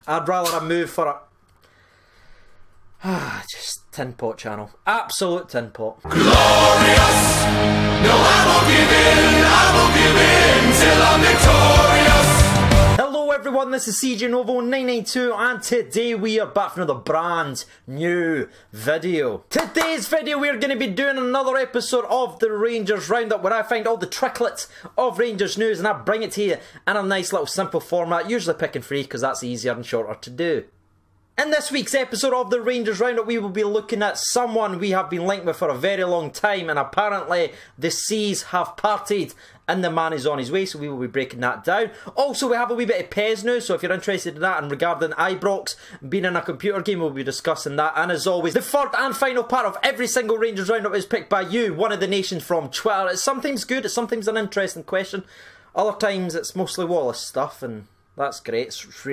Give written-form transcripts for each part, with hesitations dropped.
I'd rather have moved for a... just tin pot channel. Absolute tin pot. Glorious! No, I won't give in till I'm victorious! Hello everyone, this is CJ Novo 992 and today we are back for another brand new video. Today's video we're going to be doing another episode of the Rangers Roundup where I find all the tricklets of Rangers news and I bring it to you in a nice little simple format, usually picking free because that's easier and shorter to do. In this week's episode of the Rangers Roundup, we will be looking at someone we have been linked with for a very long time, and apparently the seas have parted and the man is on his way, so we will be breaking that down. Also, we have a wee bit of PES news, so if you're interested in that, and regarding Ibrox being in a computer game, we'll be discussing that. And as always, the third and final part of every single Rangers Roundup is picked by you, one of the nations from Twitter. It's sometimes good, it's sometimes an interesting question. Other times it's mostly Wallace stuff, and that's great. It's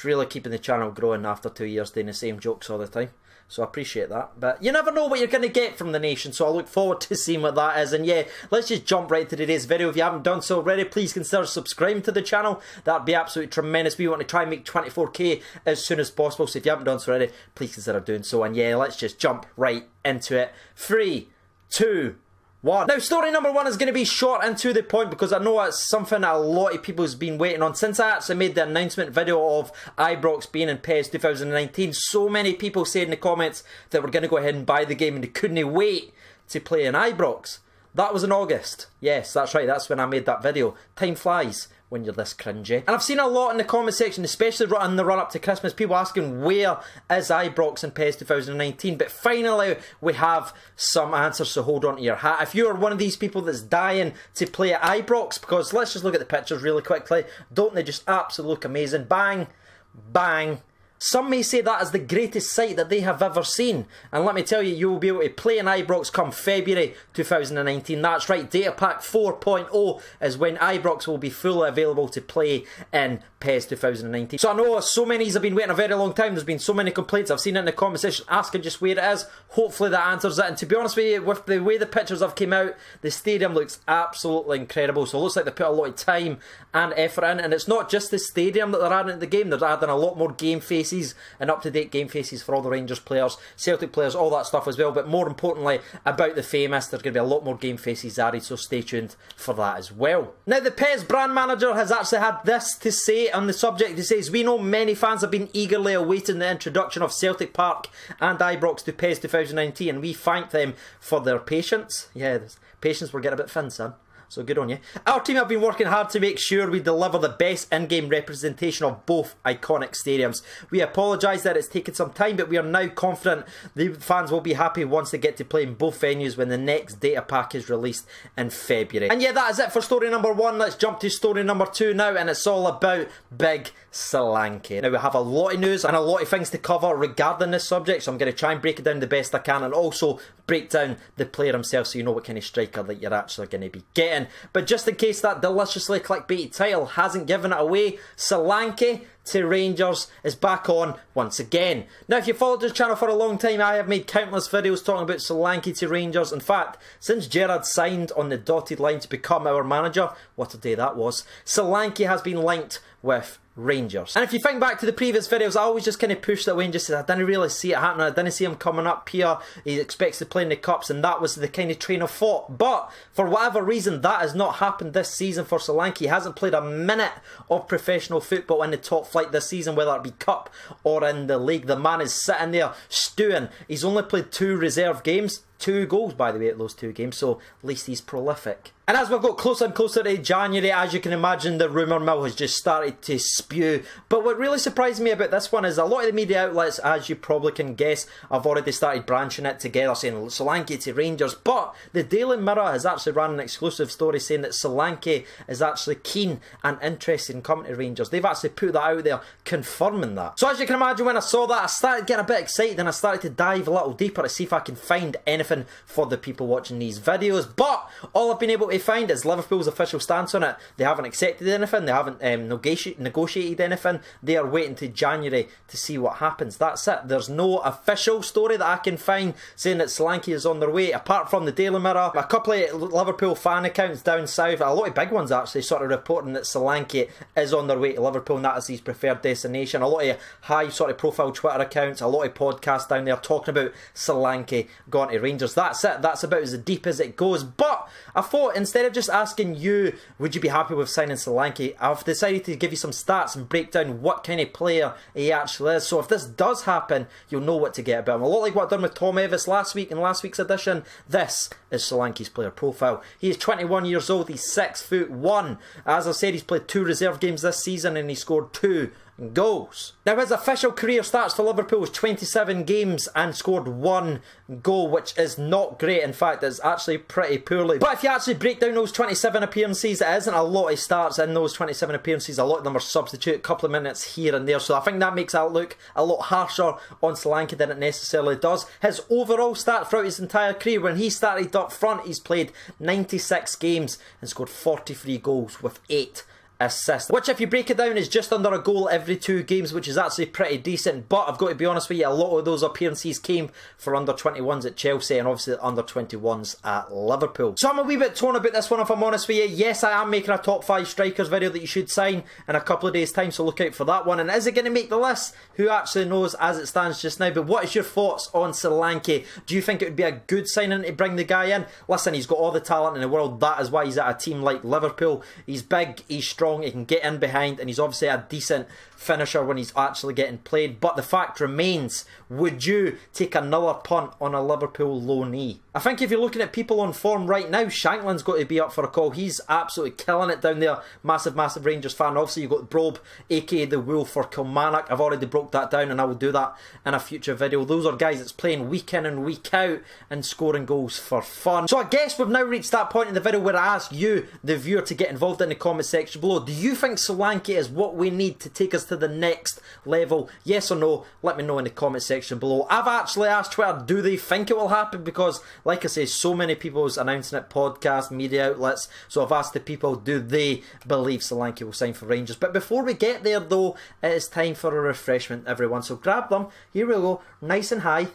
really keeping the channel growing after 2 years doing the same jokes all the time. So I appreciate that. But you never know what you're going to get from the nation, so I look forward to seeing what that is. And yeah, let's just jump right to today's video. If you haven't done so already, please consider subscribing to the channel. That'd be absolutely tremendous. We want to try and make 24k as soon as possible. So if you haven't done so already, please consider doing so. And yeah, let's just jump right into it. 3, 2, 1. Now, story number 1 is going to be short and to the point because I know it's something that a lot of people has been waiting on. Since I actually made the announcement video of Ibrox being in PES 2019, so many people said in the comments that we're going to go ahead and buy the game and they couldn't wait to play in Ibrox. That was in August. Yes, that's right, that's when I made that video. Time flies when you're this cringy. And I've seen a lot in the comment section, especially in the run up to Christmas, people asking where is Ibrox in PES 2019, but finally we have some answers, so hold on to your hat. If you're one of these people that's dying to play at Ibrox, because let's just look at the pictures really quickly, don't they just absolutely look amazing? Bang, bang. Some may say that is the greatest sight that they have ever seen. And let me tell you, you will be able to play in Ibrox come February 2019. That's right, Data Pack 4.0 is when Ibrox will be fully available to play in PES 2019. So I know so many have been waiting a very long time. There's been so many complaints. I've seen it in the comment section asking just where it is. Hopefully that answers it. And to be honest with you, with the way the pictures have came out, the stadium looks absolutely incredible. So it looks like they put a lot of time and effort in. And it's not just the stadium that they're adding to the game. They're adding a lot more game faces and up-to-date game faces for all the Rangers players, Celtic players, all that stuff as well. But more importantly, about the famous, there's going to be a lot more game faces added, so stay tuned for that as well. Now, the PES brand manager has actually had this to say on the subject. He says, "We know many fans have been eagerly awaiting the introduction of Celtic Park and Ibrox to PES 2019, and we thank them for their patience." Yeah, patience, we're getting a bit thin, son. So good on you. Our team have been working hard to make sure we deliver the best in-game representation of both iconic stadiums. We apologise that it's taken some time, but we are now confident the fans will be happy once they get to play in both venues when the next data pack is released in February. And yeah, that is it for story number 1. Let's jump to story number 2 now, and it's all about Big Solanke. Now, we have a lot of news and a lot of things to cover regarding this subject, so I'm going to try and break it down the best I can and also break down the player himself so you know what kind of striker that you're actually going to be getting. But just in case that deliciously clickbaity title hasn't given it away, Solanke to Rangers is back on once again. Now, if you followed this channel for a long time, I have made countless videos talking about Solanke to Rangers. In fact, since Gerrard signed on the dotted line to become our manager, what a day that was, Solanke has been linked with Rangers. And if you think back to the previous videos, I always just kind of pushed that away and just said I didn't really see it happening. I didn't see him coming up here. He expects to play in the Cups, and that was the kind of train of thought. But for whatever reason, that has not happened this season for Solanke. He hasn't played a minute of professional football in the top flight this season, whether it be Cup or in the league. The man is sitting there stewing. He's only played 2 reserve games. 2 goals, by the way, at those 2 games, so at least he's prolific. And as we've got closer and closer to January, as you can imagine, the rumour mill has just started to spew. But what really surprised me about this one is a lot of the media outlets, as you probably can guess, have already started branching it together, saying Solanke to Rangers. But the Daily Mirror has actually ran an exclusive story saying that Solanke is actually keen and interested in coming to Rangers. They've actually put that out there, confirming that. So as you can imagine, when I saw that, I started getting a bit excited and I started to dive a little deeper to see if I can find anything anything for the people watching these videos. But all I've been able to find is Liverpool's official stance on it. They haven't accepted anything, they haven't negotiated anything. They are waiting to January to see what happens. That's it. There's no official story that I can find saying that Solanke is on their way, apart from the Daily Mirror, a couple of Liverpool fan accounts down south, a lot of big ones actually, sort of reporting that Solanke is on their way to Liverpool and that is his preferred destination. A lot of high sort of profile Twitter accounts, a lot of podcasts down there talking about Solanke going to Rangers. That's it. That's about as deep as it goes. But I thought, instead of just asking you, would you be happy with signing Solanke, I've decided to give you some stats and break down what kind of player he actually is. So if this does happen, you'll know what to get about him. A lot like what I've done with Tom Evis last week in last week's edition. This is Solanke's player profile. He is 21 years old. He's 6'1". As I said, he's played 2 reserve games this season and he scored 2 goals. Now his official career starts for Liverpool was 27 games and scored 1 goal, which is not great. In fact, it's actually pretty poorly. But if you actually break down those 27 appearances, it isn't a lot of starts in those 27 appearances. A lot of them are substitute, a couple of minutes here and there. So I think that makes that look a lot harsher on Solanke than it necessarily does. His overall stat throughout his entire career, when he started up front, he's played 96 games and scored 43 goals with 8 assists, which if you break it down is just under a goal every 2 games, which is actually pretty decent. But I've got to be honest with you, a lot of those appearances came for under 21s at Chelsea and obviously under 21s at Liverpool. So I'm a wee bit torn about this one, if I'm honest with you. Yes, I am making a top 5 strikers video that you should sign in a couple of days time, so look out for that one. And is it going to make the list? Who actually knows as it stands just now? But what is your thoughts on Solanke? Do you think it would be a good signing to bring the guy in? Listen, he's got all the talent in the world. That is why he's at a team like Liverpool. He's big, he's strong, he can get in behind, and he's obviously a decent finisher when he's actually getting played. But the fact remains, would you take another punt on a Liverpool loanee? I think if you're looking at people on form right now, Shankland's got to be up for a call. He's absolutely killing it down there. Massive Rangers fan. Obviously you've got Brobe, aka the Wolf for Kilmarnock. I've already broke that down and I will do that in a future video. Those are guys that's playing week in and week out and scoring goals for fun. So I guess we've now reached that point in the video where I ask you, the viewer, to get involved in the comment section below. Do you think Solanke is what we need to take us to the next level? Yes or no? Let me know in the comment section below. I've actually asked Twitter, do they think it will happen? Because like I say, so many people's announcing it, podcasts, media outlets. So I've asked the people, do they believe Solanke will sign for Rangers? But before we get there though, it is time for a refreshment, everyone. So grab them. Here we go. Nice and high.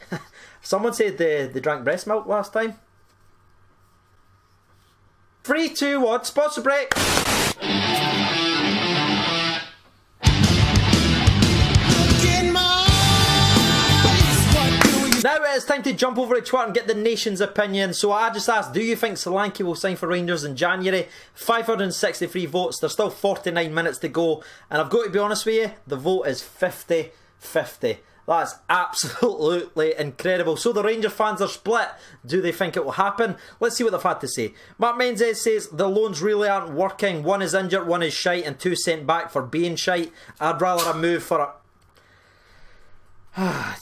Someone said they drank breast milk last time. 3, 2, 1, sponsor break. Now it's time to jump over to Twitter and get the nation's opinion. So I just asked, do you think Solanke will sign for Rangers in January? 563 votes. There's still 49 minutes to go. And I've got to be honest with you, the vote is 50-50. That's absolutely incredible. So the Rangers fans are split. Do they think it will happen? Let's see what they've had to say. Mark Menzies says the loans really aren't working. 1 is injured, 1 is shite, and 2 sent back for being shite. I'd rather a move for a...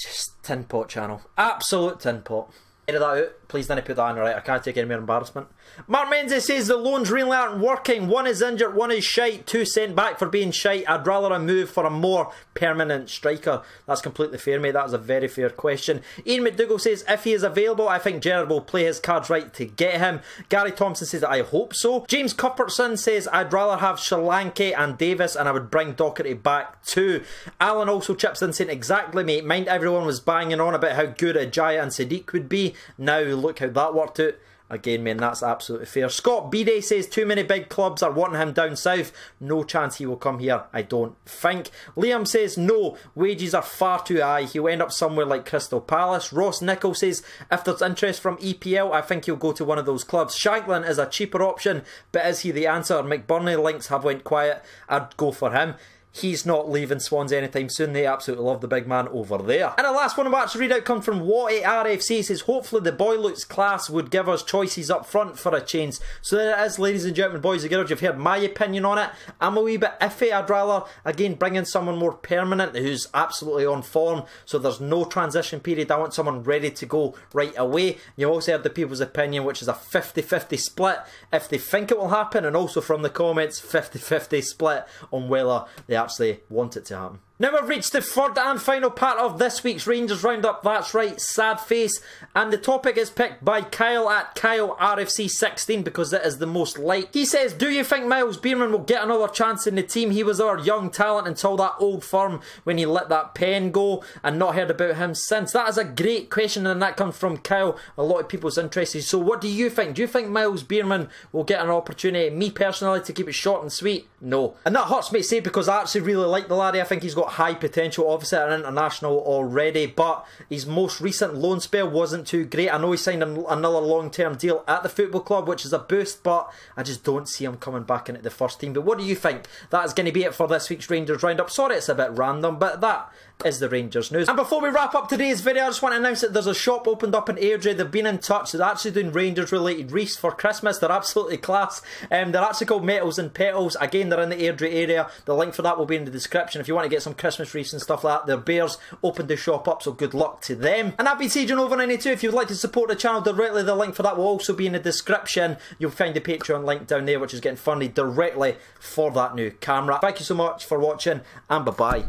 just tin pot channel. Absolute tin pot. Edit that out. Please don't put that in right. I can't take any more embarrassment. Mark Menzies says the loans really aren't working. 1 is injured, 1 is shite, 2 sent back for being shite. I'd rather a move for a more permanent striker. That's completely fair, mate. That is a very fair question. Ian McDougall says if he is available, I think Gerrard will play his cards right to get him. Gary Thompson says I hope so. James Cuthbertson says I'd rather have Solanke and Davis, and I would bring Doherty back too. Alan also chips in saying exactly, mate. Mind everyone was banging on about how good Ajaya and Sadiq would be. Now look how that worked out. Again, man, that's absolutely fair. Scott B-Day says too many big clubs are wanting him down south. No chance he will come here, I don't think. Liam says no, wages are far too high. He'll end up somewhere like Crystal Palace. Ross Nichol says if there's interest from EPL, I think he'll go to one of those clubs. Shanklin is a cheaper option, but is he the answer? McBurney links have went quiet. I'd go for him. He's not leaving Swans anytime soon. They absolutely love the big man over there. And the last one I'm about to read out comes from Watty RFC. Says, hopefully the boy looks class would give us choices up front for a change. So there it is, ladies and gentlemen, boys and girls. You've heard my opinion on it. I'm a wee bit iffy. I'd rather, again, bring in someone more permanent who's absolutely on form. So there's no transition period. I want someone ready to go right away. You also heard the people's opinion, which is a 50-50 split if they think it will happen. And also from the comments, 50-50 split on whether they actually want it to happen. Now we've reached the third and final part of this week's Rangers Roundup. That's right, sad face. And the topic is picked by Kyle at KyleRFC16 because it is the most liked. He says, do you think Miles Bierman will get another chance in the team? He was our young talent until that old firm when he let that pen go, and not heard about him since. That is a great question, and that comes from Kyle. A lot of people's interested. So what do you think? Do you think Miles Bierman will get an opportunity? Me personally, to keep it short and sweet, no. And that hurts me to say because I actually really like the laddie. I think he's got high potential, obviously at an international already, but his most recent loan spell wasn't too great. I know he signed another long-term deal at the football club, which is a boost, but I just don't see him coming back into the first team. But what do you think? That is going to be it for this week's Rangers Roundup. Sorry it's a bit random, but that is the Rangers news. And before we wrap up today's video, I just want to announce that there's a shop opened up in Airdrie. They've been in touch. They're actually doing Rangers related wreaths for Christmas. They're absolutely class. They're actually called Metals and Petals. Again, they're in the Airdrie area. The link for that will be in the description if you want to get some Christmas wreaths and stuff like that. Their Bears opened the shop up, so good luck to them. And I've been CJNova92. If you'd like to support the channel directly, the link for that will also be in the description. You'll find the Patreon link down there, which is getting funded directly for that new camera. Thank you so much for watching, and bye-bye.